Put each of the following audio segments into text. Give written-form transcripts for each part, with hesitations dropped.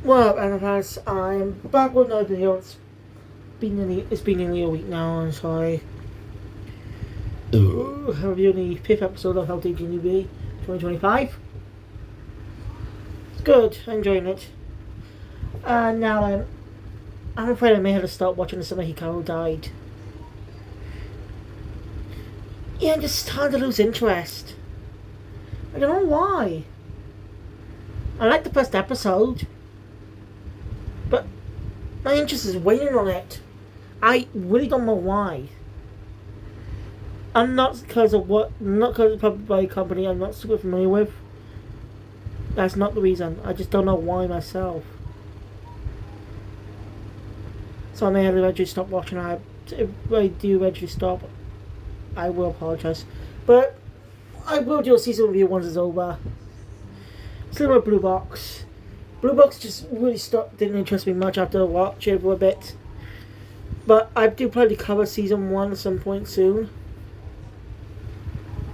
Well, anyways, I'm back with another video. It's been nearly a week now. I'm sorry. Reviewing the fifth episode of How Did You Nube 2025. It's good. I'm enjoying it. And now I'm afraid I may have to stop watching the summer Hikaru died. Yeah, I'm just starting to lose interest. I don't know why. I liked the first episode, but my interest is waning on it. I really don't know why. I'm not because of published by a company I'm not super familiar with. That's not the reason. I just don't know why myself. So I may have to eventually stop watching. If I do eventually stop, I will apologise. But I will do a season review once it's over. Similar with Blue Box. Blue Box just really didn't interest me much after watching it for a bit. But I do plan to cover season 1 at some point soon.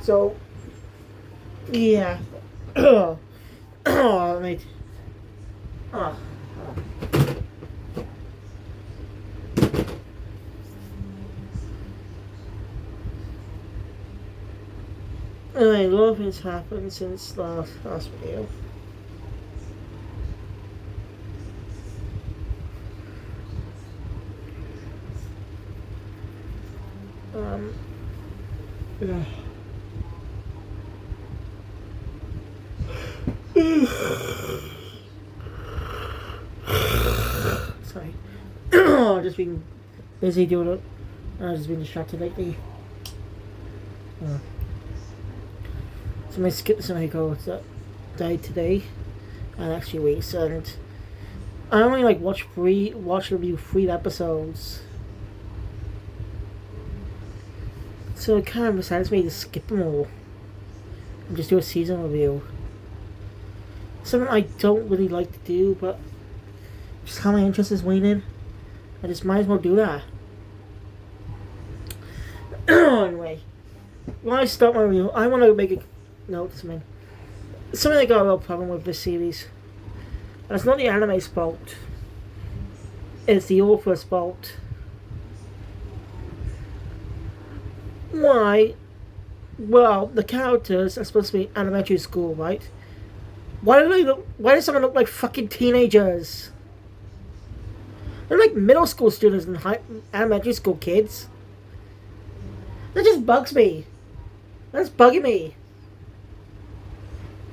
So, yeah. Mate. Anyway, a lot of things happened since last video. Yeah. Sorry. I've just been busy doing it. I've just been distracted lately. So I skipped the Hikaru that died today and next few weeks, and I only watch review 3 episodes. So it kind of makes sense me to skip them all and just do a season review. Something I don't really like to do, but just how my interest is waning, I just might as well do that. Anyway, when I start my review, I want to make a note to something. Something I got a real problem with this series. And it's not the anime's fault. It's the author's fault. Why? Well, the characters are supposed to be elementary school, right? Why does someone look like fucking teenagers? They're like middle school students and elementary school kids. That just bugs me. That's bugging me.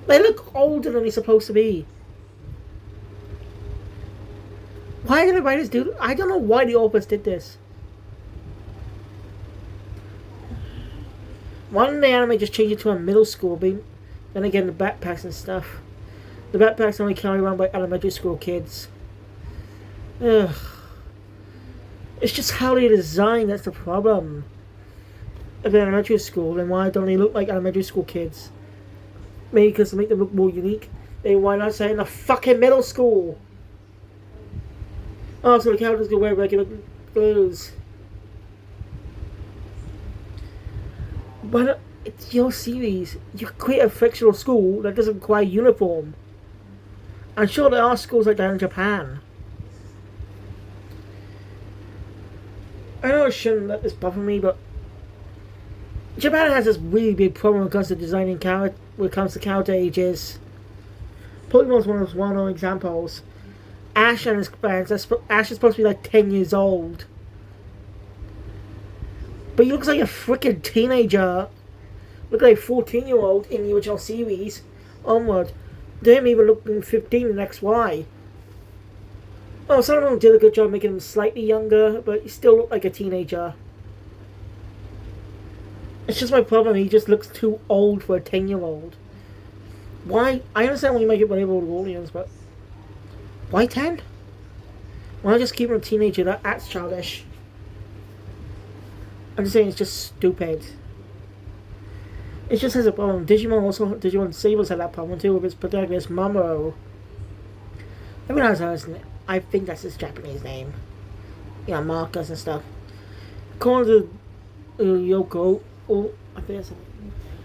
They look older than they're supposed to be. Why did the writers do? I don't know why the authors did this. Why didn't the anime just change it to a middle school? Then again, the backpacks and stuff. The backpacks only carried around by elementary school kids. Ugh. It's just how they design that's the problem. If they're elementary school, then why don't they look like elementary school kids? Maybe because to make them look more unique. Then why not say in the fucking middle school? Oh, so the characters can wear regular clothes. But it's your series. You create a fictional school that doesn't require uniform. I'm sure there are schools like that in Japan. I know I shouldn't let this bother me, but Japan has this really big problem when it comes to designing when it comes to character ages. Pokemon's one of those well-known examples. Ash and his friends, Ash is supposed to be like 10 years old. But he looks like a freaking teenager. Look like a 14-year-old in the original series onward. They him even looking 15 in XY. Well, some of them did a good job making him slightly younger, but he still looked like a teenager. It's just my problem, he just looks too old for a 10-year-old. Why? I understand when you make it relatable to audience, but why 10? Why not just keep him a teenager that acts childish? I'm just saying it's just stupid. It just has a problem. Digimon Sabers had that problem too with its protagonist Mamoru. I think that's his Japanese name. Yeah, Marcus and stuff. According to Yoko, I think that's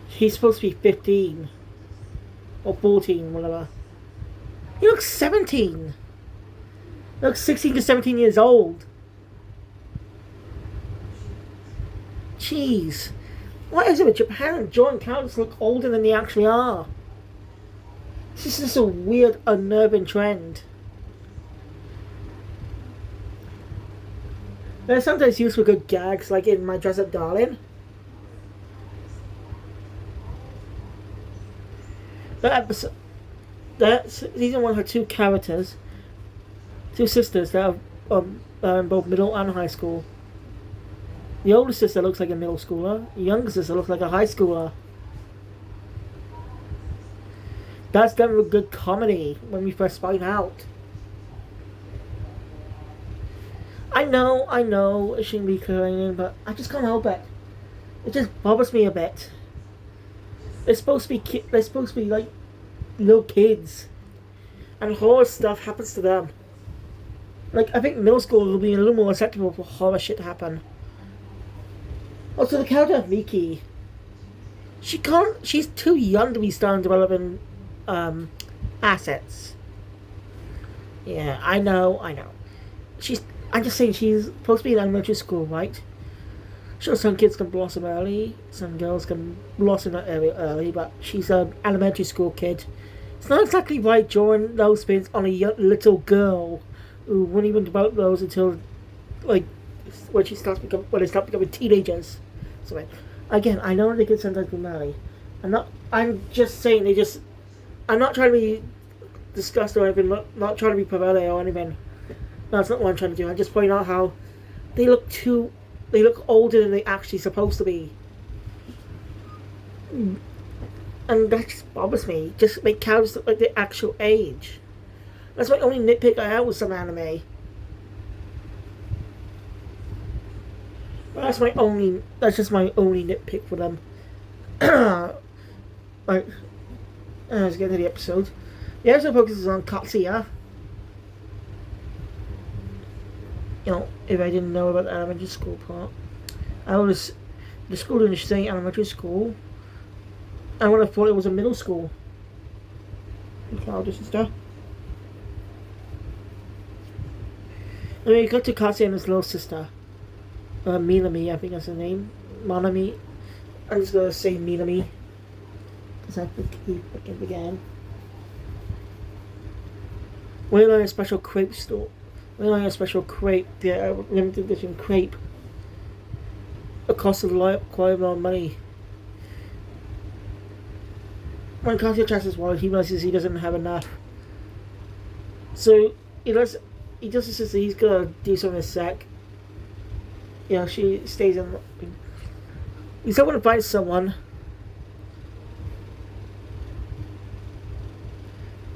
he's supposed to be 15 or 14, whatever. He looks 17. Looks 16 to 17 years old. Jeez. What is it with Japan and drawing characters look older than they actually are? This is just a weird, unnerving trend. They're sometimes used for good gags, like in My Dress Up Darling. That episode, that season 1 had two characters, two sisters that are in both middle and high school. The older sister looks like a middle schooler. The younger sister looks like a high schooler. That's done with good comedy when we first find out. I know, it shouldn't be complaining, but I just can't help it. It just bothers me a bit. They're supposed to be like little kids, and horror stuff happens to them. Like, I think middle school will be a little more acceptable for horror shit to happen. Also, the character of Miki, she's too young to be starting developing assets. Yeah, I know. I'm just saying, she's supposed to be in elementary school, right? Sure, some kids can blossom early, some girls can blossom early, but she's an elementary school kid. It's not exactly right drawing those spins on a little girl who won't even develop those until, like, when they start becoming teenagers. So, again, I know they can sometimes be married. I'm just saying I'm not trying to be disgusted or anything, not trying to be perverted or anything. No, that's not what I'm trying to do. I'm just pointing out how they look older than they actually supposed to be. And that just bothers me. Just make characters look like their actual age. That's my only nitpick I have with some anime. That's just my only nitpick for them. Right. Let's get into the episode. The episode focuses on Katsuya. You know, if I didn't know about the elementary school part. I was the school in the same elementary school. I would have thought it was a middle school. Older sister. And we got to Katsuya and his little sister. Minami, I think that's her name. Manami. I'm just gonna say Minami. Because I think he fucking began. We're in a special crepe store. We're in a special crepe, the limited edition crepe. It costs quite a lot of money. When Katsuya checks his wallet, he realizes he doesn't have enough. So he just says that he's gonna do something in a sec. You know, she stays in. He's not gonna find someone.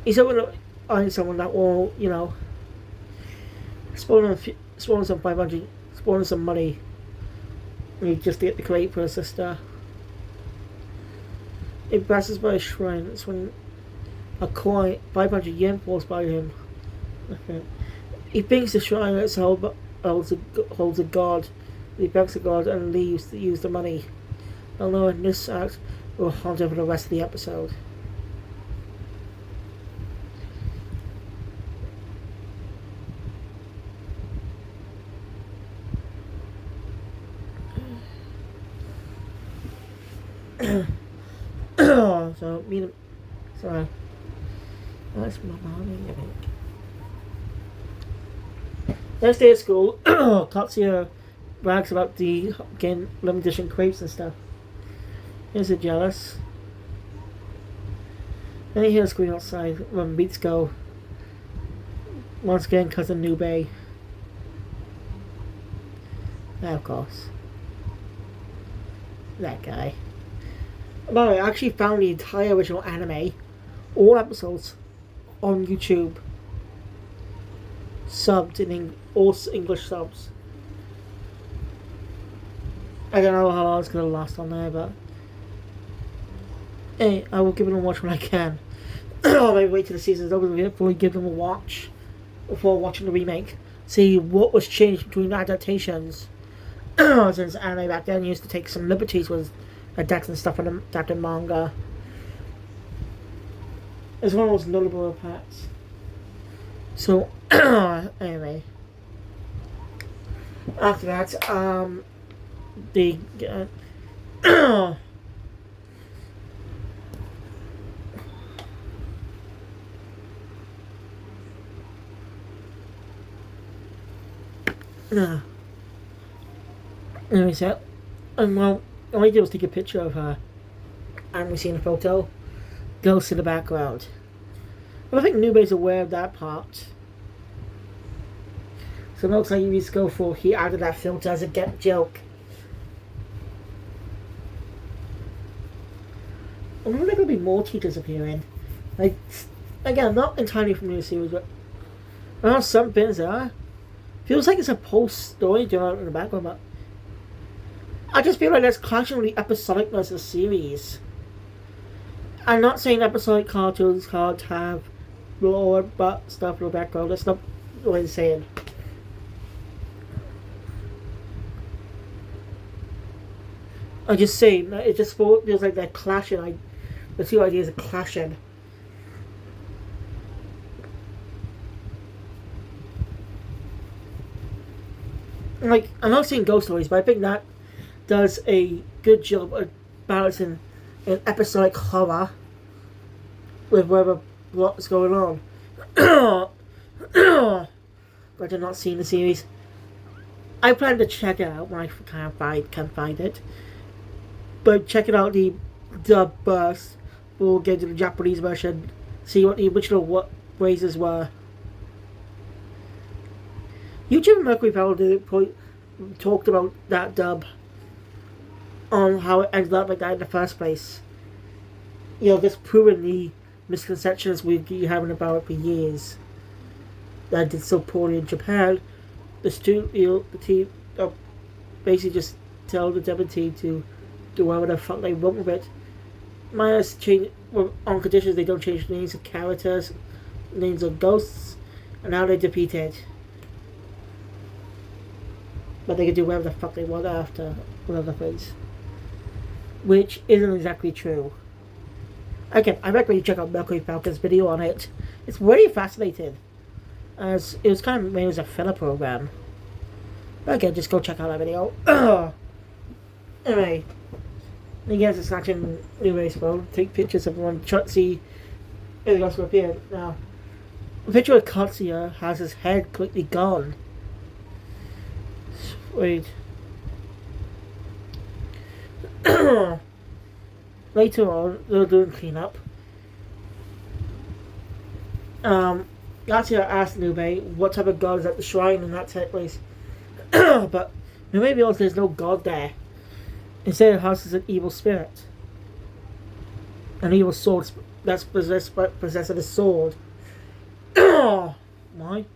He's not gonna find someone that will, you know, spawn some money. And he just get the crate for his sister. He passes by a shrine. That's when a coin, 500 yen, falls by him. Okay. He thinks the shrine itself holds a god. He begs the god and leaves to use the money. Although in this act will haunt him for the rest of the episode. So, sorry. That's my mommy, I think. Next day at school, Katsuya brags about the limited edition crepes and stuff. He's jealous. Then he hears scream outside when beats go. Once again, cousin Nube. Of course. That guy. By the way, I actually found the entire original anime, all episodes, on YouTube. Subbed in all English subs. I don't know how long it's gonna last on there, but hey, I will give it a watch when I can. I'll maybe wait till the season's over before we give them a watch before watching the remake. See what was changed between adaptations. Since anime back then used to take some liberties with adapting stuff from adapting manga. It's one of those notable parts. So Anyway, after that, the anyway, so, and well, all I did was take a picture of her, and we see in the photo, ghost in the background. But I think Nube's aware of that part. So it looks like he needs to go for he added that filter as a get joke. I wonder if there could be more teachers appearing. Like, again, not entirely from the series, but I know some bits are. Feels like it's a post story going on in the background, but I just feel like that's clashing with the episodicness of the series. I'm not saying episodic cartoons can't have lore but stuff in the background. That's not what I'm saying. I'm just saying that it just feels like they're clashing. The two ideas are clashing. Like, I'm not saying ghost stories, but I think that does a good job of balancing an episodic horror with what's going on. But I've not seen the series. I plan to check it out when I can find it. But checking out the dub burst, we'll get to the Japanese version, see what the original phrases were. YouTube Mercury Power talked about that dub on how it ended up like that in the first place. You know, just proving the misconceptions we've been having about it for years. That did so poorly in Japan. The team basically just tell the dub team to do whatever the fuck they want with it. Minus change on conditions they don't change names of characters, names of ghosts, and how they defeated. But they can do whatever the fuck they want after with other things. Which isn't exactly true. Again, I recommend you check out Mercury Falcon's video on it. It's very fascinating. As it was kind of made as a filler program. But again, just go check out that video. Anyway. You guys are snatching new race phone. Take pictures of everyone. Try to see if else will appear. Now, the picture of Katsuya has his head completely gone. Wait. Later on, they're doing cleanup. Katsuya asked Nube what type of god is at the shrine in that place. But Nube realizes there's no god there. Instead, the house is an evil spirit. An evil sword that's possessing a sword. Why?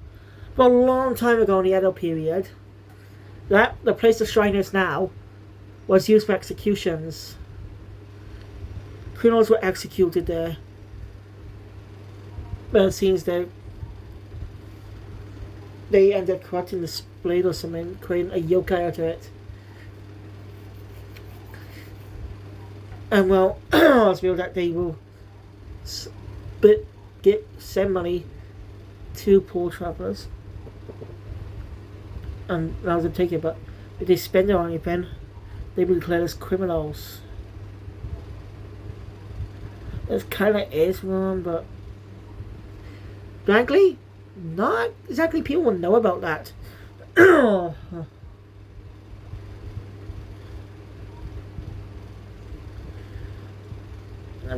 For a long time ago in the Edo period, the place the shrine is now was used for executions. Criminals were executed there. But it seems that they ended up corrupting the blade or something, creating a yokai out of it. And well, it's revealed that they will send money to poor travellers. And allow them to take it, but if they spend it on anything, they will be declared as criminals. It kind of is wrong, but frankly, not exactly people will know about that. I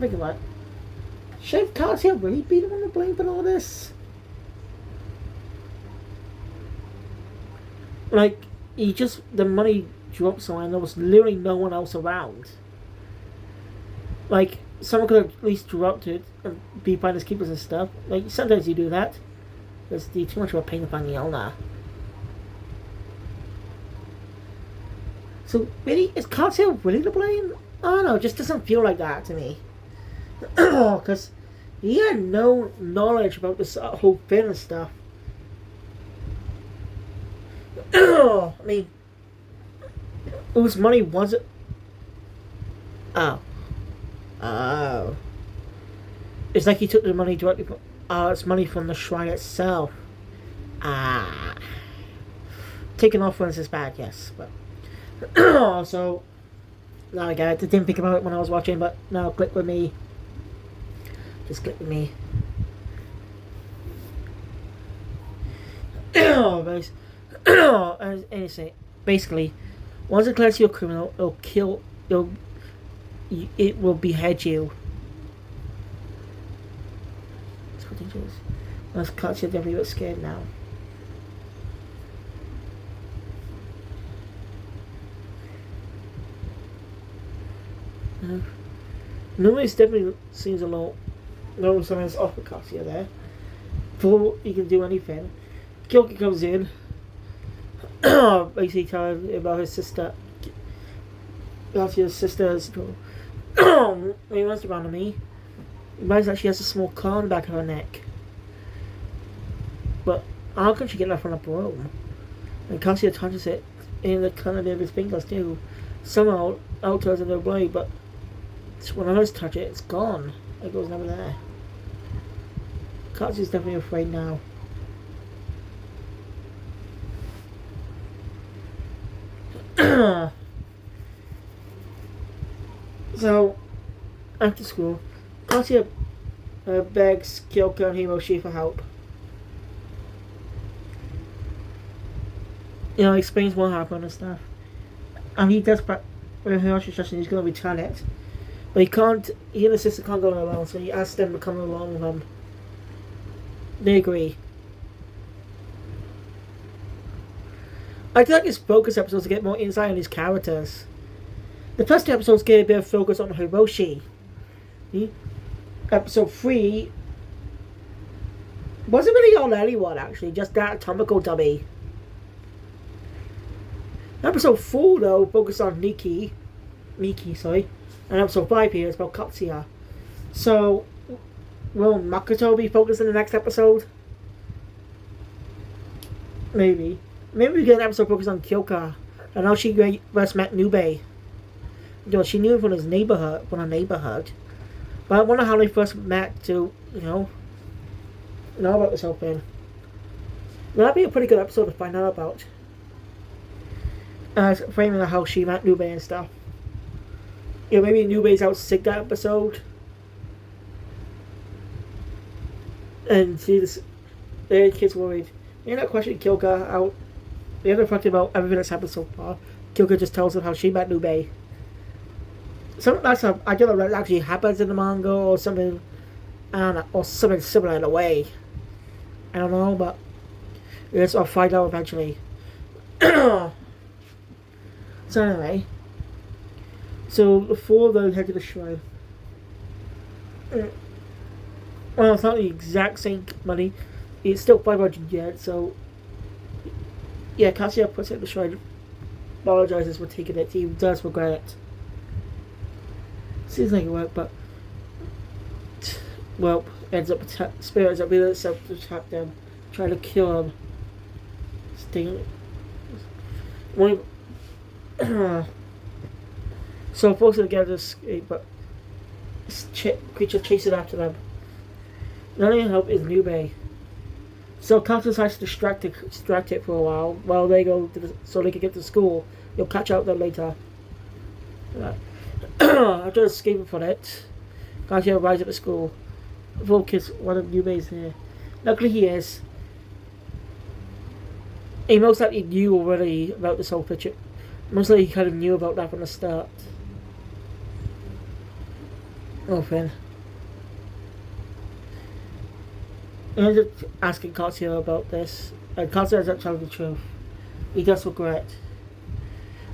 think about it. Should Katsuya really be the one to blame for all this? Like, the money dropped somewhere and there was literally no one else around. Like, someone could have at least dropped it and be finders keepers and stuff. Like, sometimes you do that. There's too much of a pain to find the owner. So, really? Is Katsuya really to blame? I don't know, it just doesn't feel like that to me. Because he had no knowledge about this whole thing and stuff. I mean, whose money was it? Oh. It's like he took the money directly from... it's money from the shrine itself. Ah, taking off runs is bad, yes, but so now I get it. I didn't think about it when I was watching, but now click with me. Just click with me. Basically, once it declares you a criminal, it will behead you. It's what it is. Once Katsuya definitely got scared now. Nube definitely seems a lot. No, something's off with Katsuya there. Before he can do anything, Jigoku comes in, basically telling him about his sister. Katsuya's sister's. When he runs around me, he realizes that she has a small car on the back of her neck. But how can she get that from a broom? And Katsuya touches it in the corner of his fingers too. Somehow, out turns in their way, but when others touch it, it's gone. It goes never there. Katsuya's definitely afraid now. So, after school, Katsuya begs Kyoko and Hiroshi for help. You know, explains what happened and stuff. And he does, when Hiroshi's just he's going to return it. But he can't, he and his sister can't go alone, so he asks them to come along with him. They agree. I feel like his focus episodes to get more insight on these characters. The first two episodes gave a bit of focus on Hiroshi. Episode 3 wasn't really on anyone actually, just that Tomoko dummy. Episode 4 though focused on Miki, sorry. And episode 5 here is about Katsuya. So will Makoto be focused in the next episode? Maybe. Maybe we get an episode focused on Kyoka and how she first met Nube. You know, she knew him from her neighborhood. But I wonder how they first met to, know about this whole thing. That'd be a pretty good episode to find out about. Framing how she met Nube and stuff. You know, maybe Nube's out sick that episode. And see this, the kid's worried. You're not questioning Kyoka out. They're not talking about everything that's happened so far. Kyoka just tells them how she met Nube. Something that's I don't know that actually happens in the manga or something, I don't know, or something similar in a way. I don't know, but yes, I'll find out eventually. So anyway, so the four of them head to the shrine. Well, it's not the exact same money. It's still 500 yen, so yeah, Katsuya puts it in the shrine, apologizes for taking it. He does regret it. Seems like it worked, but well, Spirit ends up being itself to attack them, trying to kill them. Sting. So forcing together to escape, but this creature chases after them. The only help is Nube. So Katsuya decides to distract it for a while they go so they can get to school. You'll catch up with them later. After escaping from it, Katsuya arrives at the school. Four kids, one of Nube's here. Luckily he is. He most likely knew already about this whole picture. Most likely he kind of knew about that from the start. Oh, Finn. He ends up asking Katsuya about this, and Katsuya ends up telling the truth. He does regret.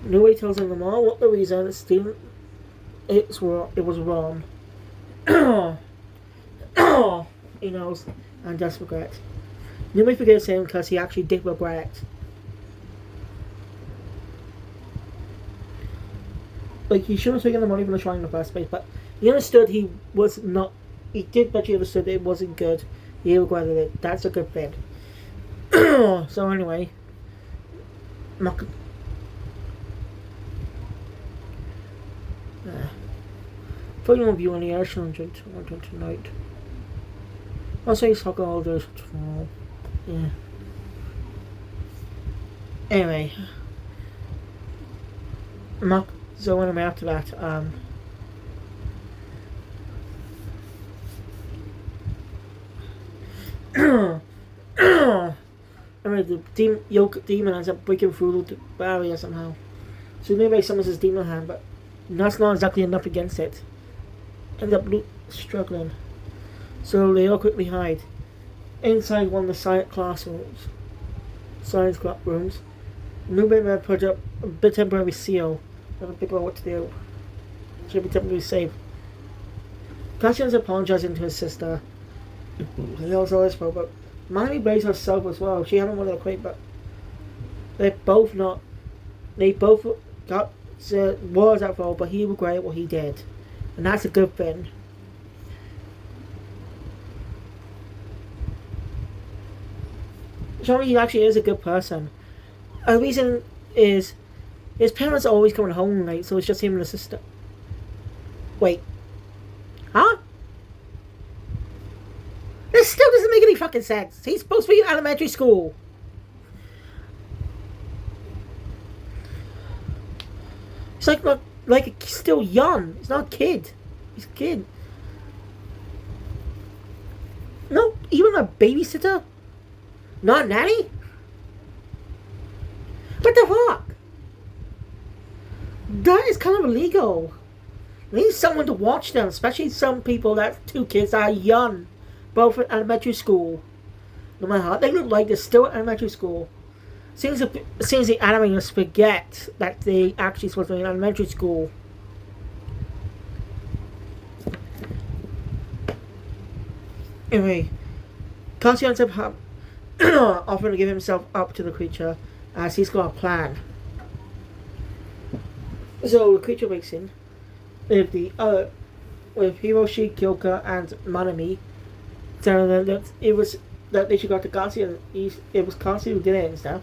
Nube tells him all what the reason it was wrong. He knows and does regret. Nube forgives him because he actually did regret. Like, he shouldn't have taken the money from the shrine in the first place, but he understood he did bet he understood that it wasn't good. He regretted it. That's a good thing. So anyway, putting on view on the Ashland tonight. I'll say soccer all those tomorrow. Yeah. Anyway, so anyway, after that, anyway, the demon ends up breaking through the barrier somehow. So Nube summons his demon hand, but that's not exactly enough against it. Ends up struggling. So they all quickly hide. Inside one of the science classrooms. Nube put up a temporary seal. Never figure out what to do. Should be temporarily safe. Cassian's apologizing to his sister. He also this but Miami blames herself as well. She hadn't wanted to quit, but they both got was at fault, but he regretted what he did. And that's a good thing. Showing he actually is a good person. A reason is his parents are always coming home late, so it's just him and his sister. Wait. Huh? This still doesn't make any fucking sense. He's supposed to be in elementary school. He's like still young. He's not a kid. He's a kid. No, even a babysitter? Not a nanny? What the fuck? That is kind of illegal. They need someone to watch them, especially some people that two kids that are young, both at elementary school. No matter how they look like, they're still at elementary school. Seems the animators forget that they actually supposed to be in elementary school. Anyway, Kasi ends up offering to give himself up to the creature as he's got a plan. So the creature wakes in with Hiroshi, Kyoka, and Manami, telling them that they should go to Kasi, and it was Kasi who did it and stuff.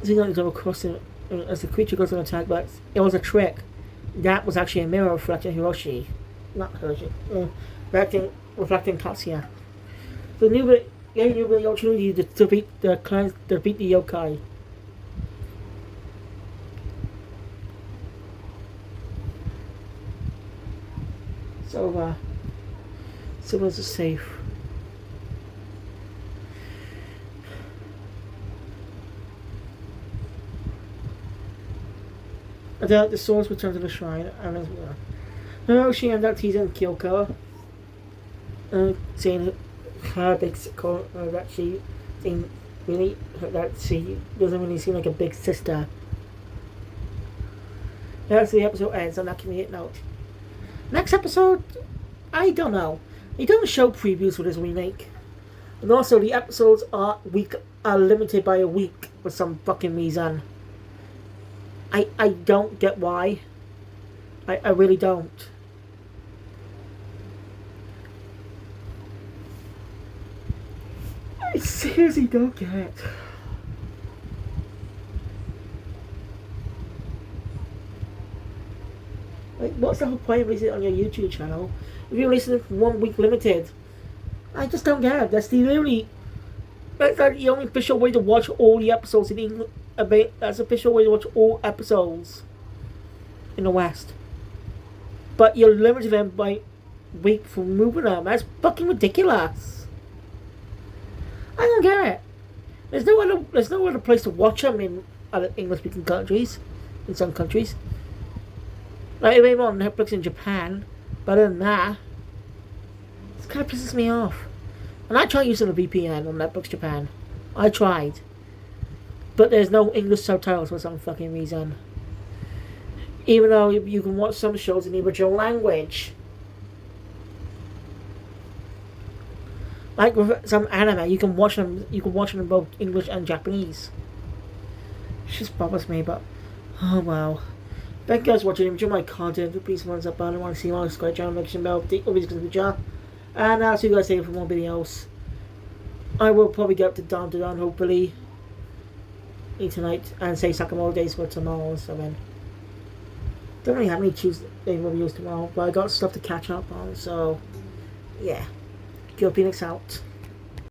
So he go across him as the creature goes on attack, but it was a trick. That was actually a mirror reflecting Hiroshi, not Hiroshi, reflecting Katsuya. So Nube gave Nube the opportunity to defeat the yokai. So siblings are safe. The swords return to the shrine, and Hiroshi ends up teasing Kyoko, saying her big that she doesn't really seem like a big sister. That's the episode ends on that convenient note. Next episode, I don't know. They don't show previews for this remake, and also the episodes are limited by a week for some fucking reason. I don't get why. I really don't. I seriously don't get it. Like, what's the whole point of listening on your YouTube channel if you're listening for 1 week limited? I just don't get it. That's like the only official way to watch all the episodes in English. That's the official way to watch all episodes in the West. But you're limited them by week for moving them. That's fucking ridiculous. I don't get it. There's no other place to watch them in other English-speaking countries. In some countries, like maybe on Netflix in Japan. But other than that, this kind of pisses me off. And I tried using a VPN on Netflix Japan. I tried. But there's no English subtitles for some fucking reason. Even though you can watch some shows in the original language. Like with some anime, you can watch them in both English and Japanese. It just bothers me, but oh well. Thank you guys for watching. Enjoy my content. Please thumbs up button. I want to see more. Subscribe channel, notification bell, and I'll see you guys later for more videos. I will probably get up to dawn hopefully tonight and say Sakamoto days for tomorrow, so then don't really have any Tuesday reviews tomorrow, but I got stuff to catch up on, so yeah. Kill Phoenix out.